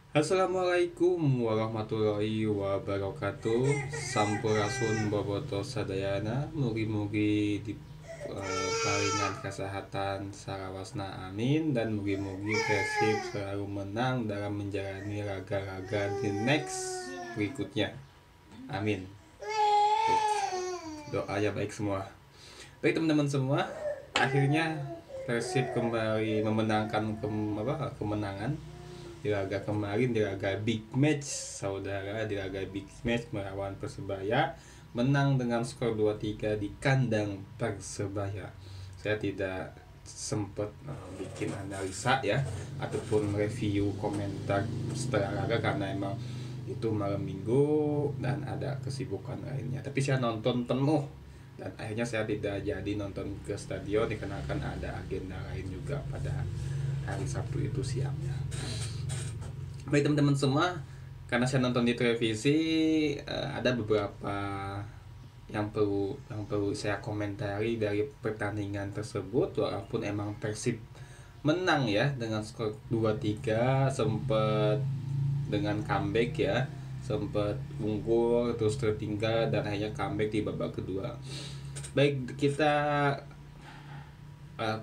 Assalamualaikum warahmatullahi wabarakatuh. Sampurasun boboto sadayana. Mugi-mugi di paringan kesehatan sarawasna amin. Dan mugi-mugi Persib selalu menang dalam menjalani laga-laga di next berikutnya. Amin. Doanya baik semua. Baik teman-teman semua, akhirnya Persib kembali memenangkan kemenangan di laga kemarin, di laga big match saudara, di laga big match melawan Persebaya, menang dengan skor 2-3 di kandang Persebaya. Saya tidak sempat bikin analisa ya ataupun review komentar setelah laga karena emang itu malam minggu dan ada kesibukan lainnya, tapi saya nonton penuh dan akhirnya saya tidak jadi nonton ke stadion dikarenakan ada agenda lain juga pada hari Sabtu itu siangnya. Baik teman-teman semua, karena saya nonton di televisi, ada beberapa yang perlu saya komentari dari pertandingan tersebut. Walaupun emang Persib menang ya dengan skor 2-3, sempat dengan comeback ya, sempat unggul terus tertinggal dan akhirnya comeback di babak kedua. Baik, kita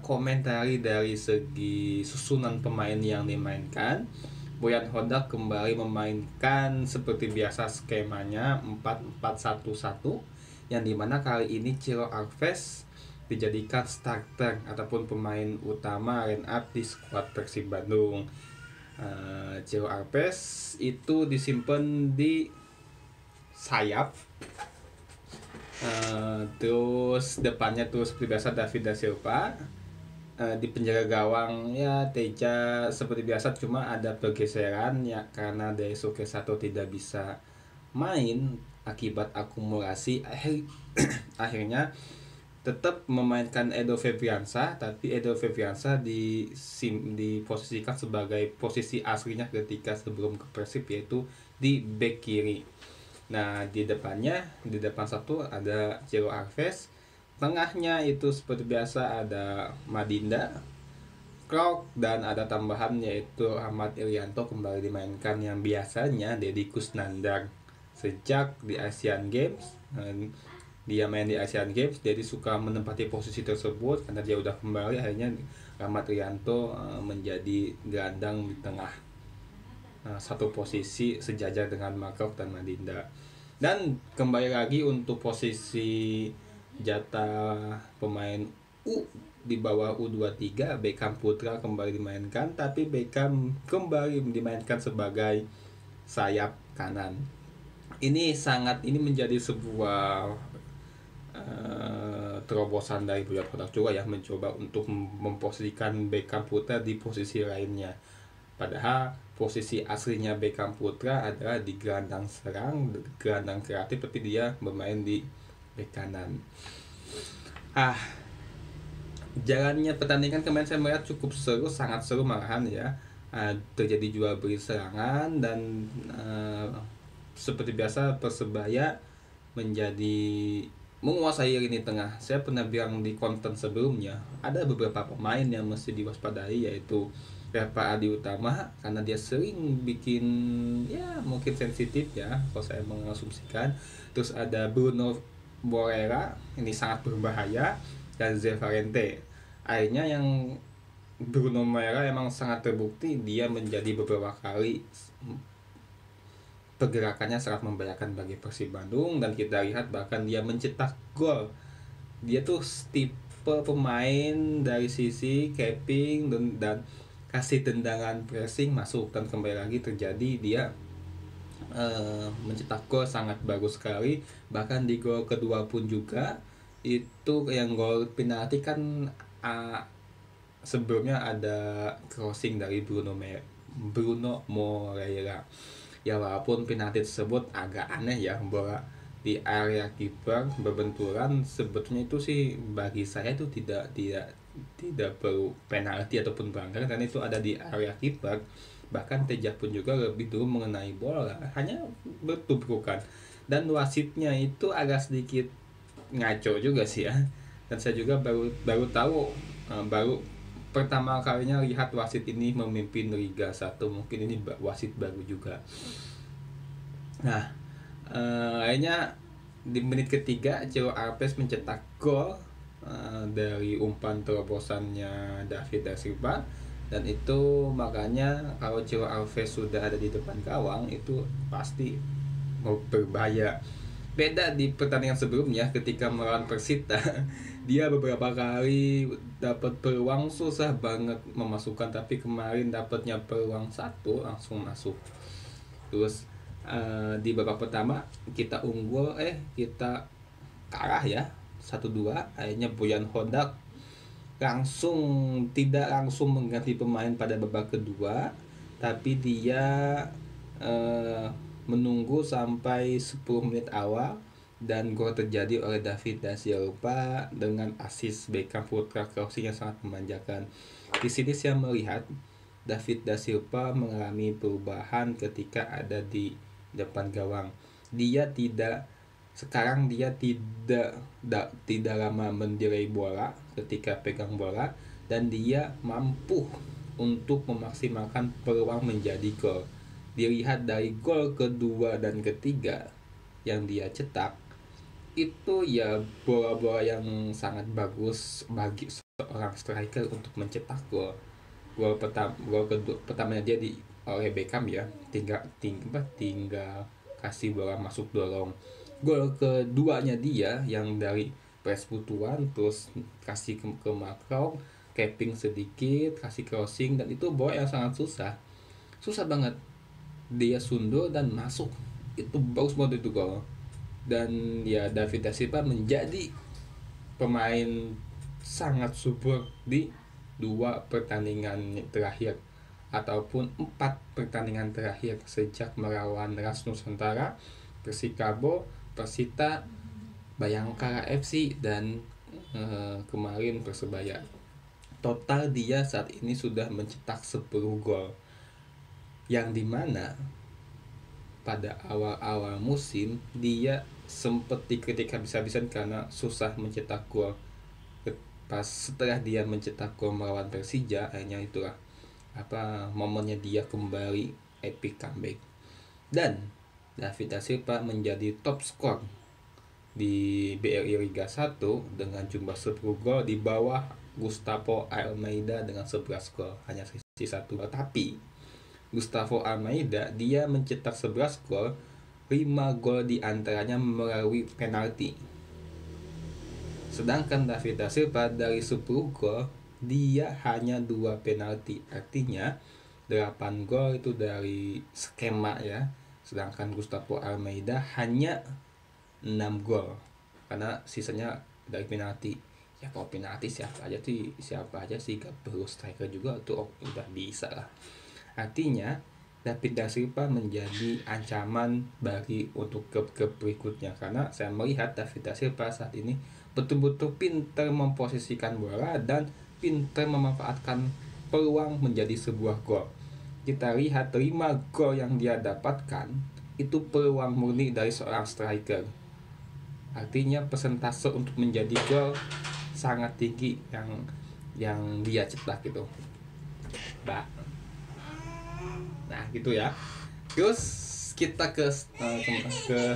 komentari dari segi susunan pemain yang dimainkan. Boyan Hodak kembali memainkan seperti biasa skemanya 4-4-1-1, yang dimana kali ini Ciro Alves dijadikan starter ataupun pemain utama line up di skuad Persib Bandung. Ciro Alves itu disimpan di sayap, terus depannya tuh seperti biasa David da Silva, di penjaga gawang ya Teja seperti biasa, cuma ada pergeseran ya karena Daisuke Sato tidak bisa main akibat akumulasi. Akhirnya tetap memainkan Edo Febriansa, tapi Edo Febriansa diposisikan sebagai posisi aslinya ketika sebelum ke Persib, yaitu di bek kiri. Nah, di depan satu ada Ciro Alves, tengahnya itu seperti biasa ada Madinda, Krok, dan ada tambahan yaitu Ahmad Irianto kembali dimainkan, yang biasanya Deddy Kusnandar sejak di Asian Games. Dia main di Asian Games, jadi suka menempati posisi tersebut. Karena dia udah kembali, akhirnya Ahmad Irianto menjadi gelandang di tengah, satu posisi sejajar dengan Makrok dan Madinda. Dan kembali lagi untuk posisi jatah pemain di bawah U23, Beckham Putra kembali dimainkan, tapi Beckham kembali dimainkan sebagai sayap kanan. Ini menjadi sebuah terobosan dari Boyan Hodak juga ya, mencoba untuk memposisikan Beckham Putra di posisi lainnya. Padahal posisi aslinya Beckham Putra adalah di gelandang serang, gelandang kreatif, tapi dia bermain di bek kanan. Jalannya pertandingan kemarin saya melihat cukup seru, sangat seru malahan ya. Terjadi jual beli serangan dan seperti biasa Persebaya menguasai lini tengah. Saya pernah bilang di konten sebelumnya, ada beberapa pemain yang mesti diwaspadai, yaitu Rafa Adi Utama karena dia sering bikin ya mungkin sensitif ya kalau saya mengasumsikan. Terus ada Bruno Borera, ini sangat berbahaya, dan Zevarente. Akhirnya yang Bruno Borera emang sangat terbukti dia menjadi beberapa kali pergerakannya sangat membahayakan bagi Persib Bandung, dan kita lihat bahkan dia mencetak gol. Dia tuh tipe pemain dari sisi capping dan kasih tendangan pressing masuk, dan kembali lagi terjadi dia mencetak gol sangat bagus sekali. Bahkan di gol kedua pun juga, itu yang gol penalti kan sebelumnya ada crossing dari Bruno Moreira. Ya walaupun penalti tersebut agak aneh ya, bola di area kiper berbenturan, sebetulnya itu sih bagi saya itu tidak perlu penalti ataupun pelanggaran karena itu ada di area kiper. Bahkan Teja pun juga lebih dulu mengenai bola, hanya bertubrukan, dan wasitnya itu agak sedikit ngaco juga sih ya. Dan saya juga baru tahu, baru pertama kalinya lihat wasit ini memimpin Liga 1, mungkin ini wasit baru juga. Nah, akhirnya di menit ketiga Ciro Alves mencetak gol dari umpan terobosannya David da Silva, dan itu makanya kalau Ciro Alves sudah ada di depan gawang itu pasti mau berbahaya. Beda di pertandingan sebelumnya ketika melawan Persita, dia beberapa kali dapat peluang susah banget memasukkan, tapi kemarin dapatnya peluang satu langsung masuk. Terus di babak pertama kita unggul, kita kalah ya 1-2. Akhirnya Boyan Hodak tidak langsung mengganti pemain pada babak kedua, tapi dia menunggu sampai 10 menit awal, dan gol terjadi oleh David da Silva dengan asis Beckham Putra crossing yang sangat memanjakan. Di sini saya melihat David da Silva mengalami perubahan ketika ada di depan gawang. Sekarang dia tidak lama mendirai bola ketika pegang bola, dan dia mampu untuk memaksimalkan peluang menjadi gol. Dilihat dari gol kedua dan ketiga yang dia cetak, itu ya bola-bola yang sangat bagus bagi seorang striker untuk mencetak gol. Gol pertamanya dia oleh Beckham ya, tinggal kasih bola masuk dorong. Gol keduanya dia yang dari press putuan terus kasih ke Macron, capping sedikit, kasih crossing, dan itu bola yang sangat susah banget. Dia sundul dan masuk, itu bagus banget itu gol. Dan ya David da Silva menjadi pemain sangat subur di 2 pertandingan terakhir ataupun 4 pertandingan terakhir sejak melawan Ras Nusantara, Persikabo, Persita, Bayangkara FC, dan kemarin Persebaya. Total dia saat ini sudah mencetak 10 gol, yang dimana pada awal-awal musim dia sempat dikritik habis-habisan karena susah mencetak gol. Pas setelah dia mencetak gol melawan Persija, akhirnya itulah momennya dia kembali epic comeback. Dan David da Silva menjadi top skor di BRI Liga 1 dengan jumlah 10 gol di bawah Gustavo Almeida dengan 11 gol, hanya sisa 1 gol. Tapi Gustavo Almeida dia mencetak 11 gol, 5 gol diantaranya melalui penalti. Sedangkan David da Silva dari 10 gol dia hanya 2 penalti, artinya 8 gol itu dari skema ya. Sedangkan Gustavo Almeida hanya 6 gol karena sisanya dari penalti. Ya kalau penalti siapa aja sih, gak perlu striker juga tuh udah bisa lah. Artinya David da Silva menjadi ancaman bagi untuk klub-klub berikutnya, karena saya melihat David da Silva saat ini betul-betul pintar memposisikan bola dan pintar memanfaatkan peluang menjadi sebuah gol. Kita lihat 5 gol yang dia dapatkan itu peluang murni dari seorang striker. Artinya persentase untuk menjadi gol sangat tinggi yang dia cetak gitu. Nah gitu ya. Terus kita ke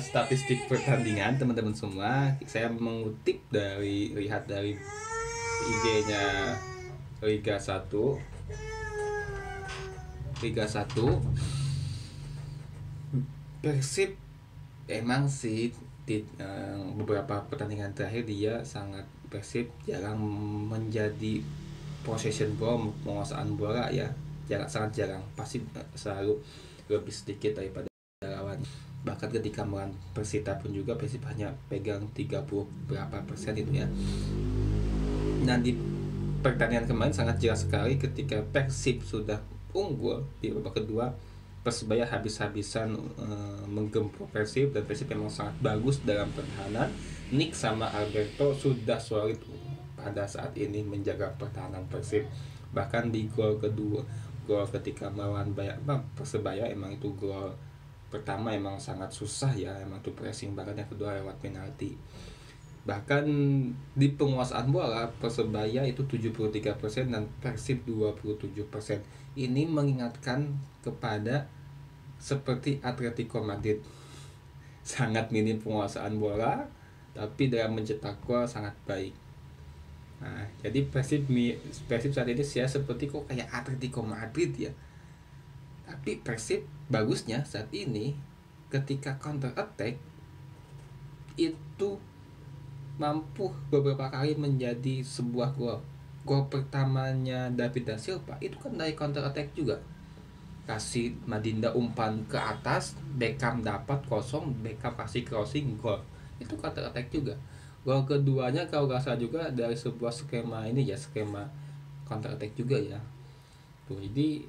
statistik pertandingan teman-teman semua. Saya mengutip lihat dari IG-nya Liga 1. Persib emang sih beberapa pertandingan terakhir dia Persib jarang menjadi possession ball, penguasaan bola ya. Sangat jarang, pasti selalu lebih sedikit daripada lawan. Bahkan ketika melawan Persita pun juga Persib hanya pegang 30 berapa persen itu ya. Nah di pertandingan kemarin sangat jelas sekali ketika Persib sudah unggul di babak kedua, Persebaya habis-habisan menggempur Persib, dan Persib memang sangat bagus dalam pertahanan. Nick sama Alberto sudah solid pada saat ini menjaga pertahanan Persib. Bahkan di gol ketika melawan Persebaya, emang itu gol pertama emang sangat susah ya, emang tuh pressing banget, yang kedua lewat penalti. Bahkan di penguasaan bola Persebaya itu 73% dan Persib 27%. Ini mengingatkan kepada seperti Atletico Madrid, sangat minim penguasaan bola tapi dalam mencetak gol sangat baik. Nah, jadi Persib saat ini saya seperti kok kayak Atletico Madrid ya. Tapi Persib bagusnya saat ini ketika counter attack itu mampu beberapa kali menjadi sebuah gol. Gol pertamanya David da Silva itu kan dari counter attack juga. Kasih Madinda umpan ke atas, Beckham dapat kosong, Beckham kasih crossing, gol. Itu counter attack juga. Gol keduanya kalau nggak salah juga dari sebuah skema ini ya, skema counter attack juga ya. Tuh, jadi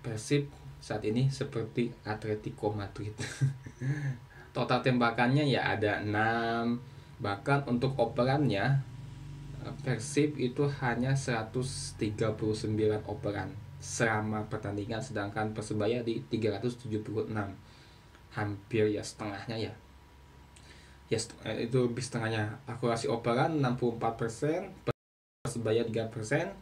Persib saat ini seperti Atletico Madrid. Total tembakannya ya ada 6. Bahkan untuk operannya Persib itu hanya 139 operan selama pertandingan, sedangkan Persebaya di 376. Hampir ya setengahnya ya. Ya itu lebih setengahnya. Akurasi operan 64%, Persebaya 3%.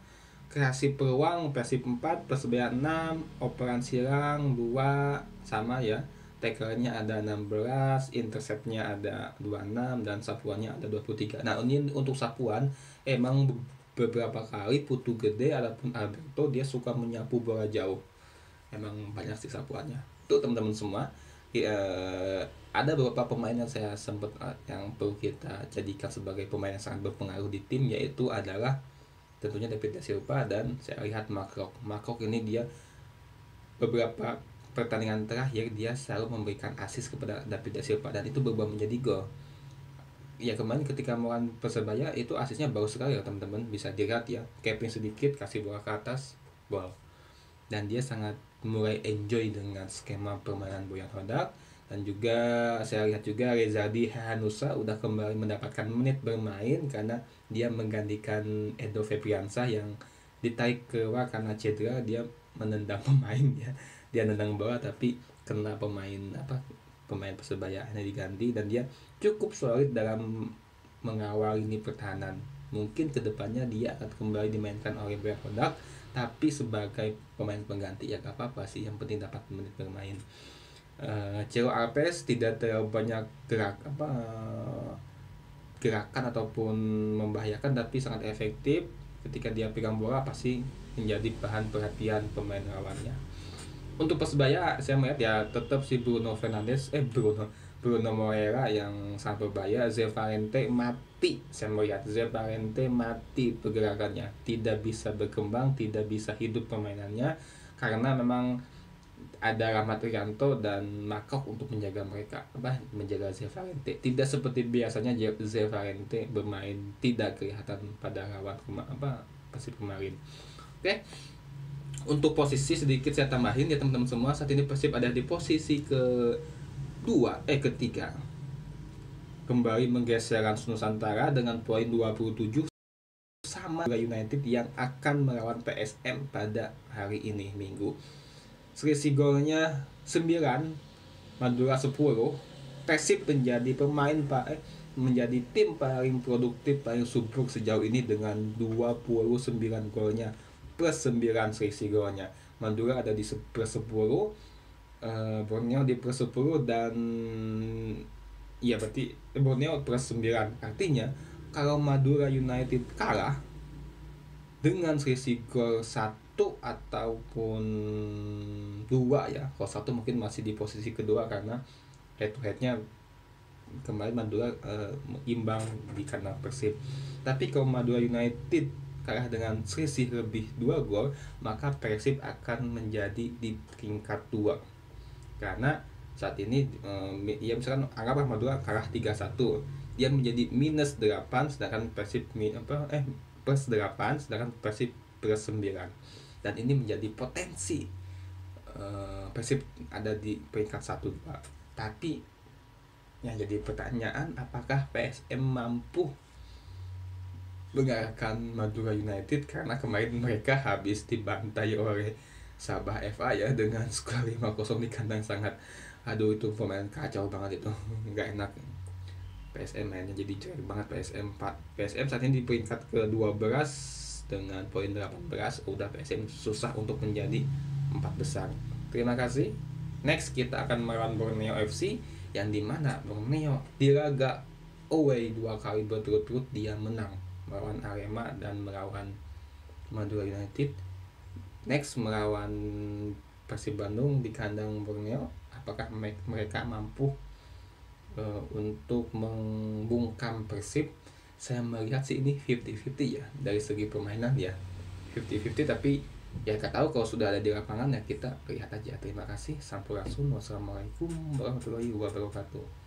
Kreasi peluang Persib 4, Persebaya 6, operan silang 2 sama ya. Tackle-nya ada 16, intercept-nya ada 26 dan sapuannya ada 23. Nah, ini untuk sapuan emang beberapa kali Putu Gede ataupun Alberto dia suka menyapu bola jauh. Emang banyak sih sapuannya. Itu teman-teman semua. Ada beberapa pemain yang saya sempat yang perlu kita jadikan sebagai pemain yang sangat berpengaruh di tim, yaitu adalah tentunya David da Silva dan saya lihat Mark ini dia beberapa pertandingan terakhir dia selalu memberikan assist kepada David da Silva dan itu berubah menjadi gol. Ya kemarin ketika melawan Persebaya itu asisnya bagus sekali ya teman-teman, bisa dilihat ya, capping sedikit kasih bola ke atas, gol. Dan dia sangat mulai enjoy dengan skema permainan Boyan Hodak. Dan juga saya lihat juga Rezadi Hanusa udah kembali mendapatkan menit bermain karena dia menggantikan Edo Febriansah yang ditarik keluar karena cedera. Dia menendang pemain ya, dia nendang bola tapi kena pemain Persebaya, hanya diganti dan dia cukup solid dalam mengawal ini pertahanan. Mungkin kedepannya dia akan kembali dimainkan oleh Boyan Hodak tapi sebagai pemain pengganti ya gak apa-apa sih, yang penting dapat menit bermain. Ciro Alves tidak terlalu banyak gerakan ataupun membahayakan tapi sangat efektif. Ketika dia pegang bola pasti menjadi bahan perhatian pemain lawannya. Untuk Persebaya saya melihat ya tetap si Bruno Moreira yang sangat berbahaya. Zevarente mati, saya melihat Zevarente mati pergerakannya, tidak bisa berkembang, tidak bisa hidup permainannya karena memang ada Rahmat Irianto dan Makok untuk menjaga menjaga Zevarente. Tidak seperti biasanya Zevarente bermain tidak kelihatan pada lawan Persib kemarin. Oke. Untuk posisi sedikit saya tambahin ya teman-teman semua, saat ini Persib ada di posisi ketiga. Kembali menggeser Rans Nusantara dengan poin 27 sama United yang akan melawan PSM pada hari ini Minggu. Selisih golnya 9, Madura 10. Persib menjadi tim paling produktif, paling subur sejauh ini dengan 29 golnya plus 9 selisih golnya. Madura ada di +10, Borneo di +10 dan ya berarti Borneo +9. Artinya kalau Madura United kalah dengan selisih gol 1 ataupun 2 ya, kalau 1 mungkin masih di posisi kedua karena head to headnya kemarin Madura imbang di kandang Persib. Tapi kalau Madura United kalah dengan selisih lebih 2 gol, maka Persib akan menjadi di peringkat 2 karena saat ini ya misalkan anggaplah Madura kalah 3-1, dia menjadi -8 sedangkan Persib +8 sedangkan Persib +9 dan ini menjadi potensi Persib ada di peringkat 1-2. Tapi yang jadi pertanyaan, apakah PSM mampu mengalahkan Madura United karena kemarin mereka habis dibantai oleh Sabah FA ya dengan skor 5-0 di kandang. Sangat itu pemain kacau banget itu, nggak enak. PSM mainnya jadi jelek banget. PSM saat ini di peringkat ke-12 dengan poin 18. Udah PSM susah untuk menjadi 4 besar. Terima kasih. Next kita akan melawan Borneo FC, yang dimana Borneo di laga away 2 kali berturut-turut dia menang, melawan Arema dan melawan Madura United. Next melawan Persib Bandung di kandang Borneo. Apakah mereka mampu untuk membungkam Persib? Saya melihat sih ini 50-50 ya, dari segi permainan ya 50-50, tapi ya nggak tahu, kalau sudah ada di lapangan ya kita lihat aja. Terima kasih, sampurasun, wassalamualaikum warahmatullahi wabarakatuh.